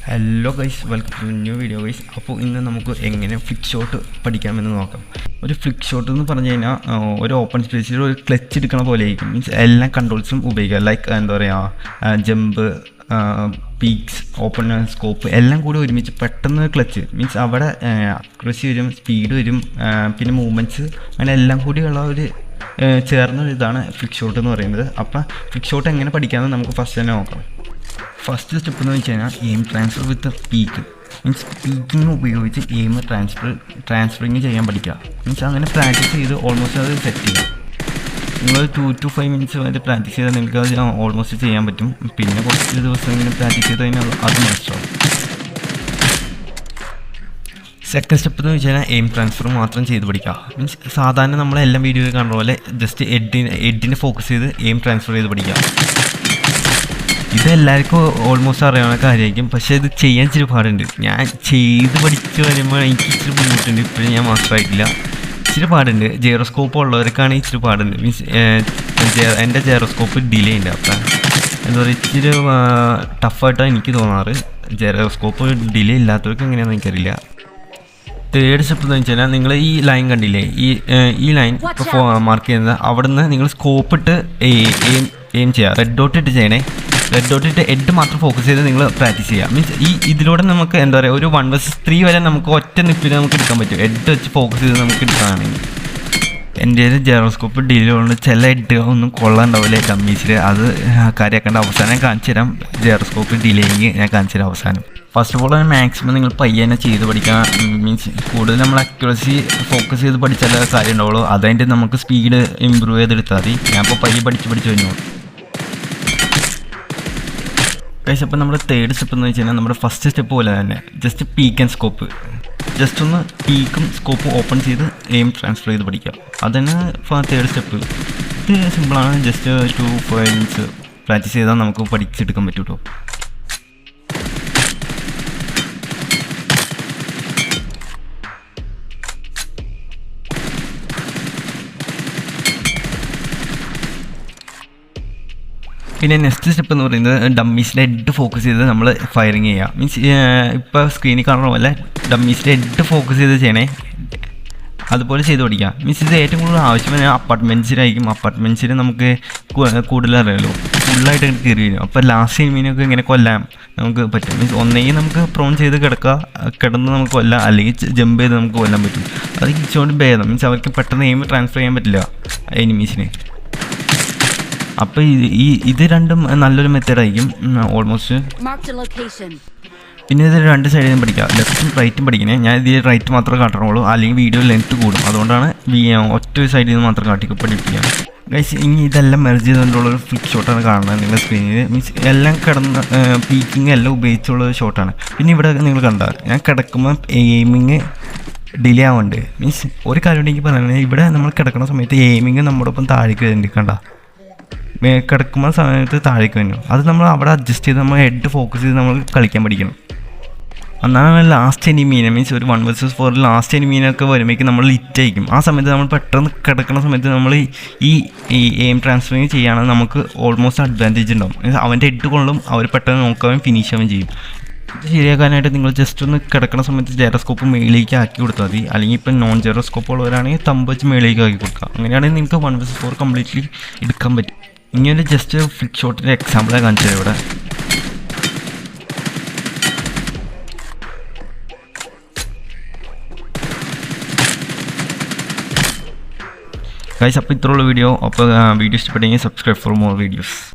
Hello guys, welcome to new video guys. അപ്പോൾ ഇന്ന് നമുക്ക് എങ്ങനെ ഫ്ലിക്ക് ഷോട്ട് പഠിക്കാമെന്ന് നോക്കാം. ഒരു ഫ്ലിക്ക് ഷോട്ട് എന്ന് പറഞ്ഞു കഴിഞ്ഞാൽ ഒരു ഓപ്പൺ സ്പേസിൽ ഒരു ക്ലച്ച് എടുക്കണ പോലെ ആയിരിക്കും. മീൻസ് എല്ലാ കൺട്രോൾസും ഉപയോഗിക്കുക. ലൈക്ക് എന്താ പറയുക, ജമ്പ്, പീക്സ്, ഓപ്പൺ സ്കോപ്പ് എല്ലാം കൂടി ഒരുമിച്ച് പെട്ടെന്ന് ക്ലച്ച് മീൻസ് അവിടെ അക്യുറസി വരും, സ്പീഡ് വരും, പിന്നെ മൂവ്മെൻറ്റ്സ്, അങ്ങനെ എല്ലാം കൂടിയുള്ള ഒരു ചേർന്നൊരു ഇതാണ് ഫ്ലിക്ക് ഷോട്ട് എന്ന് പറയുന്നത്. അപ്പോൾ ഫ്ലിക്ക് ഷോട്ട് എങ്ങനെ പഠിക്കാമെന്ന് നമുക്ക് ഫസ്റ്റ് തന്നെ നോക്കാം. ഫസ്റ്റ് സ്റ്റെപ്പ് എന്ന് വെച്ച് കഴിഞ്ഞാൽ aim transfer with peak. Means peaking ഉപയോഗിച്ച് എയിം ട്രാൻസ്ഫറിങ് ചെയ്യാൻ പഠിക്കുക. മീൻസ് അങ്ങനെ പ്രാക്ടീസ് ചെയ്ത് ഓൾമോസ്റ്റ് അത് സെറ്റ് ചെയ്യാം. നിങ്ങൾ 2 to 5 മിനിറ്റ്സ് വരെ പ്രാക്ടീസ് ചെയ്താൽ നിങ്ങൾക്ക് അത് ഓൾമോസ്റ്റ് ചെയ്യാൻ പറ്റും. പിന്നെ കുറച്ച് ദിവസം ഇങ്ങനെ പ്രാക്ടീസ് ചെയ്ത് കഴിഞ്ഞാൽ അത് മനസ്സിലാവും. സെക്കൻഡ് സ്റ്റെപ്പ് എന്ന് വെച്ച് കഴിഞ്ഞാൽ എയിം ട്രാൻസ്ഫർ മാത്രം ചെയ്ത് പഠിക്കുക. മീൻസ് സാധാരണ നമ്മളെല്ലാം വീഡിയോയിൽ കാണുന്ന പോലെ ജസ്റ്റ് എഡിനെ ഫോക്കസ് ചെയ്ത് എയിം ട്രാൻസ്ഫർ ചെയ്ത് പഠിക്കുക. ഇതെല്ലാവർക്കും ഓൾമോസ്റ്റ് അറിയാവുന്ന കാര്യമായിരിക്കും, പക്ഷേ ഇത് ചെയ്യാൻ ഇച്ചിരി പാടുണ്ട്. ഞാൻ ചെയ്ത് പഠിച്ച് വരുമ്പോൾ എനിക്ക് ഇച്ചിരി ബുദ്ധിമുട്ടുണ്ട്. ഇപ്പോഴും ഞാൻ മാസ്റ്റർ ആയിട്ടില്ല, ഇച്ചിരി പാടുണ്ട്. ജെയറോസ്കോപ്പ് ഉള്ളവർക്കാണ് ഇച്ചിരി പാടുണ്ട്. മീൻസ് എൻ്റെ ജെയറോസ്കോപ്പ് ഡിലേ ഉണ്ട്. അപ്പം എന്താ പറയുക, ഇച്ചിരി ടഫായിട്ടാണ് എനിക്ക് തോന്നാറ്. ജെയറോസ്കോപ്പ് ഡിലേ ഇല്ലാത്തവർക്ക് എങ്ങനെയാണെന്ന് എനിക്കറിയില്ല. തേർഡ് സ്റ്റെപ്പ് എന്ന് വെച്ച് കഴിഞ്ഞാൽ നിങ്ങൾ ഈ ലൈൻ കണ്ടില്ലേ, ഈ ലൈൻ ഇപ്പോൾ മാർക്ക് ചെയ്യുന്നത് അവിടെ നിന്ന് നിങ്ങൾ സ്കോപ്പ് ഇട്ട് എയിം ചെയ്യുക. റെഡ് ഡോട്ട് ഇട്ട് ചെയ്യണേ. റെഡ് ഡോട്ട് ഇട്ട് ഹെഡ് മാത്രം ഫോക്കസ് ചെയ്ത് നിങ്ങൾ പ്രാക്ടീസ് ചെയ്യുക. മീൻസ് ഇതിലൂടെ നമുക്ക് എന്താ പറയുക, ഒരു 1 vs 3 വരെ നമുക്ക് ഒറ്റ നിപ്പിൽ നമുക്ക് എടുക്കാൻ പറ്റും. ഹെഡ് വെച്ച് ഫോക്കസ് ചെയ്ത് നമുക്ക് എടുക്കാനാണെങ്കിൽ. എൻ്റെ ജെയറോസ്കോപ്പ് ഡിലേ കൊണ്ട് ചില ഹെഡ് ഒന്നും കൊള്ളാണ്ടാവില്ല ഡമ്മീസിൽ. അത് കാര്യമാക്കേണ്ട. അവസാനം കാണിച്ചു തരാം. ജെയറോസ്കോപ്പ് ഡിലേയിങ് ഞാൻ കാണിച്ചു തരാം അവസാനം. ഫസ്റ്റ് ഓഫ് ഓൾ മാക്സിമം നിങ്ങൾ പയ്യനെ ചെയ്ത് പഠിക്കാൻ. മീൻസ് കൂടുതൽ നമ്മൾ അക്യുറസി ഫോക്കസ് ചെയ്ത് പഠിച്ചാലേ കാര്യം ഉണ്ടാവുള്ളൂ. അതായിട്ട് നമുക്ക് സ്പീഡ് ഇമ്പ്രൂവ് ചെയ്തെടുത്താൽ മതി. ഞാനിപ്പോൾ പയ്യെ പഠിച്ച് കഴിഞ്ഞു. പക്ഷേ അപ്പോൾ നമ്മുടെ തേർഡ് സ്റ്റെപ്പ് എന്ന് വെച്ച് കഴിഞ്ഞാൽ നമ്മുടെ ഫസ്റ്റ് സ്റ്റെപ്പ് പോലെ തന്നെ just peak and scope. Just ഒന്ന് പീക്കും സ്കോപ്പും ഓപ്പൺ ചെയ്ത് എയിം ട്രാൻസ്ഫർ ചെയ്ത് പഠിക്കുക. അതന്നെ തേർഡ് സ്റ്റെപ്പ്. ഇത് സിമ്പിളാണ്. ജസ്റ്റ് 2-5 മിനിറ്റ്സ് പ്രാക്ടീസ് ചെയ്താൽ നമുക്ക് പഠിച്ചെടുക്കാൻ പറ്റും കേട്ടോ. പിന്നെ നെക്സ്റ്റ് സ്റ്റെപ്പ് എന്ന് പറയുന്നത് ഡമ്മീസിൻ്റെ ഹെഡ് ഫോക്കസ് ചെയ്ത് നമ്മൾ ഫയറിങ് ചെയ്യുക. മീൻസ് ഇപ്പോൾ സ്ക്രീനിൽ കാണുന്ന പോലെ ഡമ്മീസിൻ്റെ ഹെഡ് ഫോക്കസ് ചെയ്ത് ചെയ്യണേ. അതുപോലെ ചെയ്ത് പഠിക്കുക. മീൻസ് ഇത് ഏറ്റവും കൂടുതൽ ആവശ്യം അപ്പാർട്ട്മെൻറ്റ്സിലായിരിക്കും. അപ്പാർട്ട്മെൻറ്റ്സിൽ നമുക്ക് കൂടുതൽ അറിയാമല്ലോ, ഫുള്ളായിട്ട് കയറി വരും. അപ്പോൾ ലാസ്റ്റ് എനിമീനൊക്കെ ഇങ്ങനെ കൊല്ലാൻ നമുക്ക് പറ്റും. മീൻസ് ഒന്നെങ്കിൽ നമുക്ക് പ്രോൺ ചെയ്ത് കിടന്ന് നമുക്ക് കൊല്ലാം, അല്ലെങ്കിൽ ജമ്പ് ചെയ്ത് നമുക്ക് കൊല്ലാൻ പറ്റും. അത് ഇച്ചുകൊണ്ട് ഭേദം. മീൻസ് അവർക്ക് പെട്ടെന്ന് എയിം ട്രാൻസ്ഫർ ചെയ്യാൻ പറ്റില്ല എനിമീസിന്. അപ്പോൾ ഇത് രണ്ടും നല്ലൊരു മെത്തേഡായിരിക്കും ഓൾമോസ്റ്റ്. പിന്നെ ഇത് 2 സൈഡിൽ നിന്നും പഠിക്കുക. ലെഫ്റ്റും റൈറ്റും പഠിക്കണേ. ഞാൻ ഇതിൽ റൈറ്റ് മാത്രമേ കാട്ടണുള്ളൂ, അല്ലെങ്കിൽ വീഡിയോ ലെങ്ത്ത് കൂടും. അതുകൊണ്ടാണ് ഒറ്റ സൈഡിൽ നിന്ന് മാത്രം പഠിപ്പിക്കുക. ഗൈസ്, ഇനി ഇതെല്ലാം മെർജ് ചെയ്തുകൊണ്ടുള്ളൊരു ഫ്ലിക്ക് ഷോട്ടാണ് കാണുന്നത് നിങ്ങളുടെ സ്ക്രീനിൽ. മീൻസ് എല്ലാം കിടന്ന് പീക്കിങ് എല്ലാം ഉപയോഗിച്ചുള്ള ഷോട്ടാണ്. പിന്നെ ഇവിടെ നിങ്ങൾ കണ്ടാൽ ഞാൻ കിടക്കുമ്പോൾ എയിമിങ് ഡിലേ ആവുന്നുണ്ട്. മീൻസ് ഒരു കാര്യം എനിക്ക് പറയുന്നത്, ഇവിടെ നമ്മൾ കിടക്കുന്ന സമയത്ത് എയിമിങ് നമ്മുടെ ഒപ്പം താഴേക്ക് വരുന്നുണ്ട്. കണ്ട കിടക്കുന്ന സമയത്ത് താഴേക്ക് വന്നു. അത് നമ്മൾ അവിടെ അഡ്ജസ്റ്റ് ചെയ്ത് നമ്മൾ ഹെഡ് ഫോക്കസ് ചെയ്ത് നമ്മൾ കളിക്കാൻ പഠിക്കണം. എന്നാണ് ലാസ്റ്റ് എനിമീനെ, മീൻസ് ഒരു 1 vs 4 ലാസ്റ്റ് എനിമീനൊക്കെ വരുമ്പോഴേക്കും നമ്മൾ ലിറ്റായിരിക്കും. ആ സമയത്ത് നമ്മൾ പെട്ടെന്ന് കിടക്കുന്ന സമയത്ത് നമ്മൾ ഈ എയിം ട്രാൻസ്ഫറിങ് ചെയ്യുകയാണെങ്കിൽ നമുക്ക് ഓൾമോസ്റ്റ് അഡ്വാൻറ്റേജ് ഉണ്ടാവും. അവൻ്റെ ഹെഡ് കൊള്ളും, അവർ പെട്ടെന്ന് നോക്കുകയും ഫിനിഷ് ആവുകയും ചെയ്യും. ഇത് ശരിയാക്കാനായിട്ട് നിങ്ങൾ ജസ്റ്റ് ഒന്ന് കിടക്കുന്ന സമയത്ത് ജെയറോസ്കോപ്പ് മേളിലേക്ക് ആക്കി കൊടുത്താൽ മതി. അല്ലെങ്കിൽ ഇപ്പോൾ നോൺ ജെയറോസ്കോപ്പ് ഉള്ളവരാണെങ്കിൽ തമ്പ് വെച്ച് മേളിലേക്ക് ആക്കി കൊടുക്കുക. അങ്ങനെയാണെങ്കിൽ നിങ്ങൾക്ക് 1 vs 4 കംപ്ലീറ്റ്ലി എടുക്കാൻ പറ്റും. ഇങ്ങനെ ജസ്റ്റ് ഫ്ലിക്ക് ഷോട്ടിൻ്റെ എക്സാമ്പിളാണ് കാണിച്ചത് ഇവിടെ. ഗൈസ്, അപ്പോൾ ഇത്രയുള്ള വീഡിയോ. അപ്പോൾ വീഡിയോ ഇഷ്ടപ്പെട്ടെങ്കിൽ സബ്സ്ക്രൈബ് ഫോർ മോർ വീഡിയോസ്.